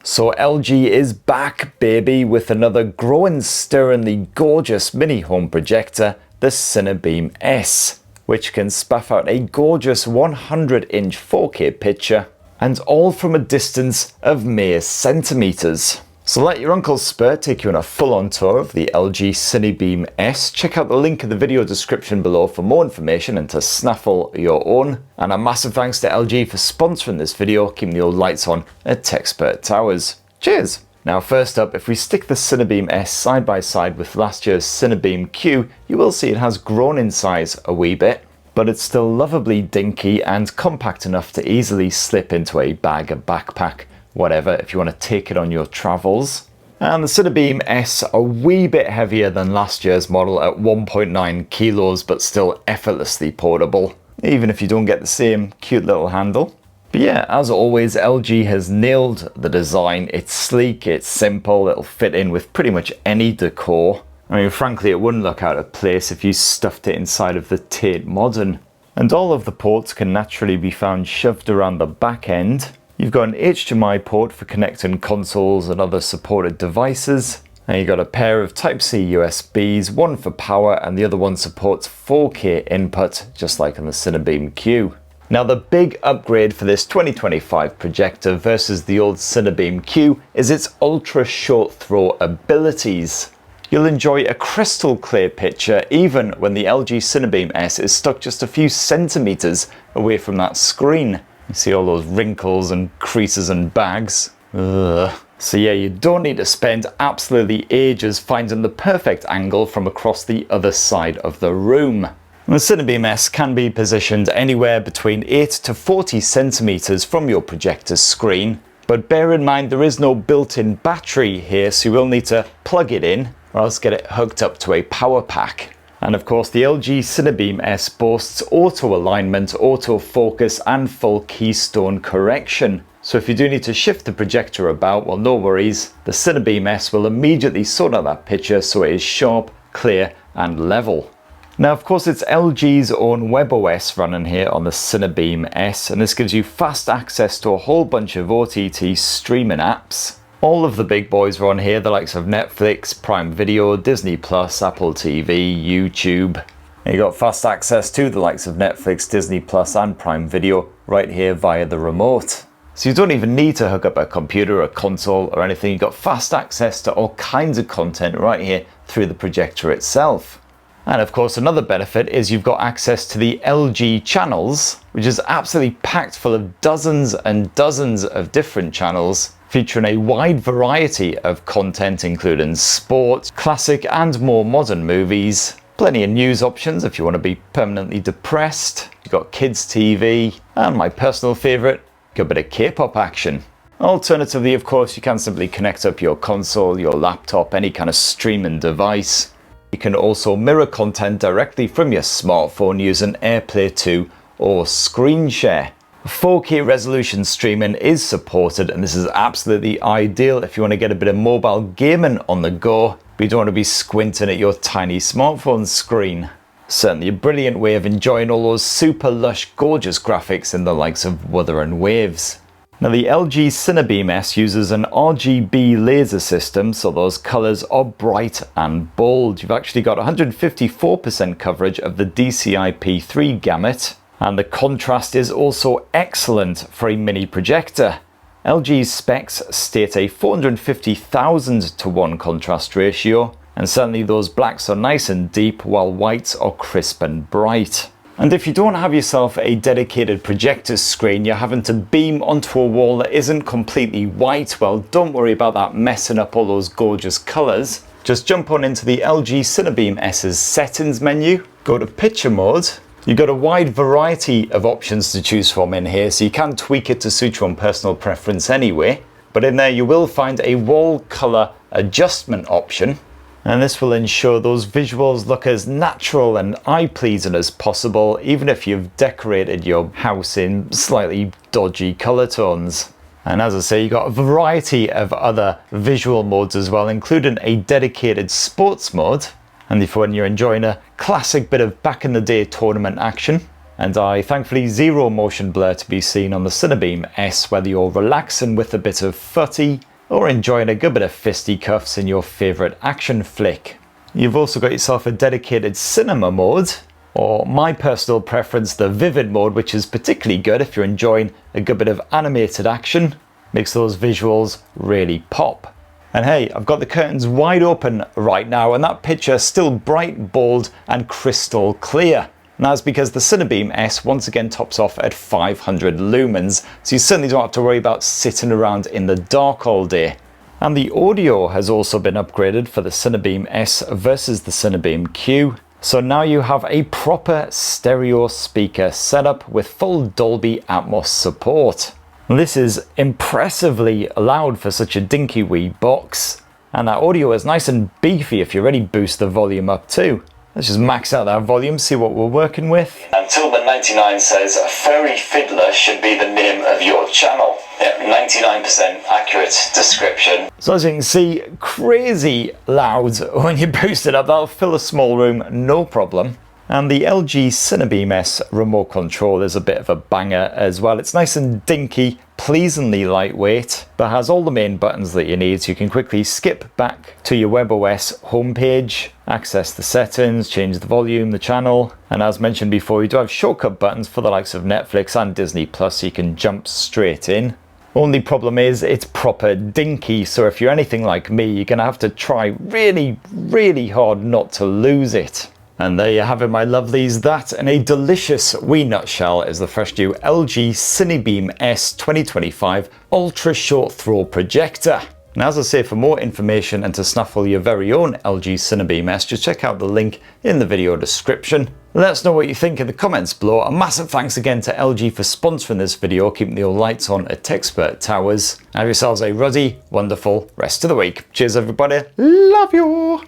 So LG is back, baby, with another growing, stirringly gorgeous mini home projector, the CineBeam S, which can spaff out a gorgeous 100-inch 4K picture, and all from a distance of mere centimeters. So let your Uncle Spurt take you on a full-on tour of the LG CineBeam S. Check out the link in the video description below for more information and to snaffle your own. And a massive thanks to LG for sponsoring this video, keeping the old lights on at TechSpurt Towers. Cheers! Now first up, if we stick the CineBeam S side by side with last year's CineBeam Q, you will see it has grown in size a wee bit, but it's still lovably dinky and compact enough to easily slip into a bag, a backpack, whatever, if you want to take it on your travels. And the CineBeam S a wee bit heavier than last year's model at 1.9 kilos, but still effortlessly portable, even if you don't get the same cute little handle. But yeah, as always, LG has nailed the design. It's sleek, it's simple, it'll fit in with pretty much any decor. I mean, frankly, it wouldn't look out of place if you stuffed it inside of the Tate Modern. And all of the ports can naturally be found shoved around the back end. You've got an HDMI port for connecting consoles and other supported devices. And you've got a pair of Type-C USBs, one for power and the other one supports 4K input, just like on the CineBeam Q. Now the big upgrade for this 2025 projector versus the old CineBeam Q is its ultra short throw abilities. You'll enjoy a crystal clear picture even when the LG CineBeam S is stuck just a few centimeters away from that screen. You see all those wrinkles and creases and bags. Ugh. So yeah, you don't need to spend absolutely ages finding the perfect angle from across the other side of the room. The CineBeam S can be positioned anywhere between 8 to 40 centimeters from your projector's screen, but bear in mind there is no built-in battery here, so you will need to plug it in or else get it hooked up to a power pack. And of course the LG CineBeam S boasts auto alignment, auto focus and full keystone correction. So if you do need to shift the projector about, well, no worries, the CineBeam S will immediately sort out that picture so it is sharp, clear and level. Now of course it's LG's own WebOS running here on the CineBeam S, and this gives you fast access to a whole bunch of OTT streaming apps. All of the big boys are on here, the likes of Netflix, Prime Video, Disney+, Apple TV, YouTube. And you got fast access to the likes of Netflix, Disney+, and Prime Video right here via the remote. So you don't even need to hook up a computer, a console or anything. You've got fast access to all kinds of content right here through the projector itself. And of course another benefit is you've got access to the LG channels, which is absolutely packed full of dozens and dozens of different channels, featuring a wide variety of content including sport, classic and more modern movies, plenty of news options if you want to be permanently depressed, you've got kids TV, and my personal favourite, a bit of K-pop action. Alternatively, of course, you can simply connect up your console, your laptop, any kind of streaming device. You can also mirror content directly from your smartphone using AirPlay 2 or Screen Share. 4K resolution streaming is supported, and this is absolutely ideal if you want to get a bit of mobile gaming on the go, but you don't want to be squinting at your tiny smartphone screen. Certainly a brilliant way of enjoying all those super lush, gorgeous graphics in the likes of Wuthering Waves. Now the LG CineBeam S uses an RGB laser system, so those colours are bright and bold. You've actually got 154% coverage of the DCI-P3 gamut, and the contrast is also excellent for a mini projector. LG's specs state a 450,000 to 1 contrast ratio, and certainly those blacks are nice and deep while whites are crisp and bright. And if you don't have yourself a dedicated projector screen, you're having to beam onto a wall that isn't completely white, well, don't worry about that messing up all those gorgeous colours. Just jump on into the LG CineBeam S's settings menu, go to picture mode. You've got a wide variety of options to choose from in here, so you can tweak it to suit your own personal preference anyway. But in there you will find a wall colour adjustment option, and this will ensure those visuals look as natural and eye-pleasing as possible, even if you've decorated your house in slightly dodgy colour tones. And as I say, you've got a variety of other visual modes as well, including a dedicated sports mode, and if when you're enjoying a classic bit of back in the day tournament action. And thankfully zero motion blur to be seen on the CineBeam S, whether you're relaxing with a bit of footy, or enjoying a good bit of fisticuffs in your favourite action flick. You've also got yourself a dedicated cinema mode, or my personal preference, the vivid mode, which is particularly good if you're enjoying a good bit of animated action. Makes those visuals really pop. And hey, I've got the curtains wide open right now, and that picture is still bright, bold and crystal clear. And that's because the CineBeam S once again tops off at 500 lumens, so you certainly don't have to worry about sitting around in the dark all day. And the audio has also been upgraded for the CineBeam S versus the CineBeam Q. So now you have a proper stereo speaker setup with full Dolby Atmos support. This is impressively loud for such a dinky wee box. And that audio is nice and beefy if you really boost the volume up too. Let's just max out that volume, see what we're working with. Until the 99 says Furry Fiddler should be the name of your channel. Yeah, 99% accurate description. So as you can see, crazy loud. When you boost it up, that'll fill a small room, no problem. And the LG CineBeam S remote control is a bit of a banger as well. It's nice and dinky, pleasingly lightweight, but has all the main buttons that you need, so you can quickly skip back to your WebOS homepage, access the settings, change the volume, the channel, and as mentioned before, you do have shortcut buttons for the likes of Netflix and Disney Plus, so you can jump straight in. Only problem is it's proper dinky, so if you're anything like me, you're gonna have to try really hard not to lose it. And there you have it, my lovelies. That, in a delicious wee nutshell, is the fresh new LG CineBeam S 2025 Ultra Short Throw Projector. And as I say, for more information and to snuffle your very own LG CineBeam S, just check out the link in the video description. Let us know what you think in the comments below. A massive thanks again to LG for sponsoring this video, keeping the old lights on at Techspert Towers. Have yourselves a ruddy, wonderful rest of the week. Cheers everybody, love you!